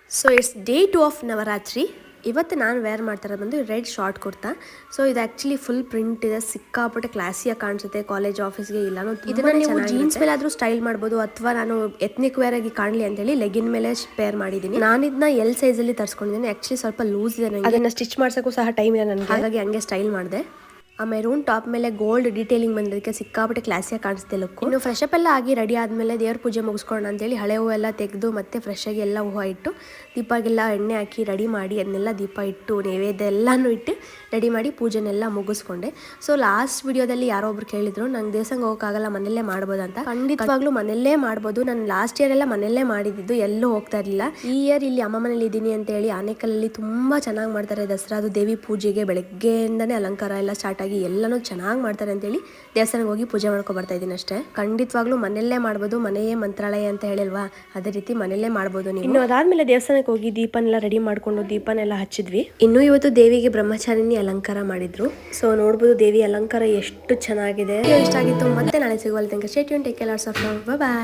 So it's day 2 of Navratri. ಇವತ್ತು ನಾನು wear ಮಾಡ್ತಾಯಿರೋದು ಬಂದು ರೆಡ್ ಶಾರ್ಟ್ ಕುರ್ತಾ. ಸೊ ಇದು ಆ್ಯಕ್ಚುಲಿ ಫುಲ್ ಪ್ರಿಂಟ್ ಇದೆ, ಸಿಕ್ಕಾಪಟ್ಟೆ ಕ್ಲಾಸಿಯಾಗಿ ಕಾಣಿಸುತ್ತೆ ಕಾಲೇಜ್ ಆಫೀಸ್ಗೆ ಇಲ್ಲಾನು. ಇದನ್ನ ನೀವು ಜೀನ್ಸ್ ಮೇಲೆ ಆದರೂ ಸ್ಟೈಲ್ ಮಾಡ್ಬೋದು, ಅಥವಾ ನಾನು ಎತ್ನಿಕ್ ವೇರ್ ಆಗಿ ಕಾಣಲಿ ಅಂತೇಳಿ ಲೆಗಿನ್ ಮೇಲೆ ಪೇರ್ ಮಾಡಿದ್ದೀನಿ. ನಾನು ಇದನ್ನ ಎಲ್ ಸೈಜಲ್ಲಿ ತರಿಸ್ಕೊಂಡಿದ್ದೀನಿ. ಆ್ಯಕ್ಚುಲಿ ಸ್ವಲ್ಪ ಲೂಸ್ ಇದೆ, ನನಗೆ ಅದನ್ನು ಸ್ಟಿಚ್ ಮಾಡ್ಸೋಕ್ಕೂ ಸಹ ಟೈಮ್ ಇದೆ ನನಗೆ, ಹಾಗಾಗಿ ಹಂಗೆ ಸ್ಟೈಲ್ ಮಾಡಿದೆ. ಆ ಮೆರೂನ್ ಟಾಪ್ ಮೇಲೆ ಗೋಲ್ಡ್ ಡೀಟೇಲಿಂಗ್ ಬಂದಿದ್ದಕ್ಕೆ ಸಿಕ್ಕಾಪಟ್ಟೆ ಕ್ಲಾಸಿಯಾಗಿ ಕಾಣಿಸುತ್ತೆ ಲುಕ್. ಇನ್ನು ಫ್ರೆಶ್ ಅಪ್ ಎಲ್ಲ ಆಗಿ ರೆಡಿ ಆದಮೇಲೆ ದೇವ್ರ ಪೂಜೆ ಮುಗಿಸ್ಕೊಳ್ಳೋಣ ಅಂತೇಳಿ ಹಳೆ ಹೂವೆಲ್ಲ ತೆಗೆದು ಮತ್ತೆ ಫ್ರೆಶ್ ಆಗಿ ಎಲ್ಲ ಹೂವು ಇಟ್ಟು ದೀಪಗೆಲ್ಲ ಎಣ್ಣೆ ಹಾಕಿ ರೆಡಿ ಮಾಡಿ ಅದನ್ನೆಲ್ಲ ದೀಪ ಇಟ್ಟು ನೈವೇದ್ಯ ಎಲ್ಲನೂ ಇಟ್ಟು ರೆಡಿ ಮಾಡಿ ಪೂಜೆನೆಲ್ಲ ಮುಗಿಸ್ಕೊಂಡೆ. ಸೊ ಲಾಸ್ಟ್ ವಿಡಿಯೋದಲ್ಲಿ ಯಾರೋ ಒಬ್ರು ಕೇಳಿದ್ರು ನಂಗೆ ದೇವಸ್ಥಾನಕ್ಕೆ ಹೋಗೋಕ್ಕಾಗಲ್ಲ, ಮನೆಯಲ್ಲೇ ಮಾಡ್ಬೋದು ಅಂತ. ಖಂಡಿತವಾಗ್ಲೂ ಮನೆಯಲ್ಲೇ ಮಾಡ್ಬೋದು. ನಾನು ಲಾಸ್ಟ್ ಇಯರ್ ಎಲ್ಲ ಮನೆಯಲ್ಲೇ ಮಾಡಿದ್ದು, ಎಲ್ಲೂ ಹೋಗ್ತಾ ಇರಲಿಲ್ಲ. ಈ ಇಯರ್ ಇಲ್ಲಿ ಅಮ್ಮ ಮನೇಲಿ ಇದ್ದೀನಿ ಅಂತೇಳಿ ಆನೇಕಲ್ಲಲ್ಲಿ ತುಂಬ ಚೆನ್ನಾಗಿ ಮಾಡ್ತಾರೆ ದಸರಾ. ಅದು ದೇವಿ ಪೂಜೆಗೆ ಬೆಳಗ್ಗೆಯಿಂದನೇ ಅಲಂಕಾರ ಎಲ್ಲ ಸ್ಟಾರ್ಟ್ ಆಗಿ ಎಲ್ಲನೂ ಚೆನ್ನಾಗಿ ಮಾಡ್ತಾರೆ ಅಂತೇಳಿ ದೇವಸ್ಥಾನಕ್ಕೆ ಹೋಗಿ ಪೂಜೆ ಮಾಡ್ಕೊ ಬರ್ತಾ ಇದ್ದೀನಿ ಅಷ್ಟೇ. ಖಂಡಿತವಾಗ್ಲೂ ಮನೆಯಲ್ಲೇ ಮಾಡ್ಬೋದು, ಮನೆಯೇ ಮಂತ್ರಾಲಯ ಅಂತ ಹೇಳಿಲ್ವಾ, ಅದೇ ರೀತಿ ಮನೆಯಲ್ಲೇ ಮಾಡ್ಬೋದು ನೀವು. ಇನ್ನು ಅದಾದ್ಮೇಲೆ ದೇವಸ್ಥಾನಕ್ಕೆ ಹೋಗಿ ದೀಪನೆಲ್ಲ ರೆಡಿ ಮಾಡ್ಕೊಂಡು ದೀಪನೆಲ್ಲ ಹಚ್ಚಿದ್ವಿ. ಇನ್ನು ಇವತ್ತು ದೇವಿಗೆ ಬ್ರಹ್ಮಚಾರಿಣಿ ಅಲಂಕಾರ ಮಾಡಿದ್ರು. ಸೊ ನೋಡ್ಬೋದು ದೇವಿ ಅಲಂಕಾರ ಎಷ್ಟು ಚೆನ್ನಾಗಿದೆ. ಇಷ್ಟ ಆಗಿತ್ತು. ಮತ್ತೆ ನಾಳೆ ಸಿಗುವಲ್ಲಿ. Thank you. Stay tuned. Take care of yourself. Bye by.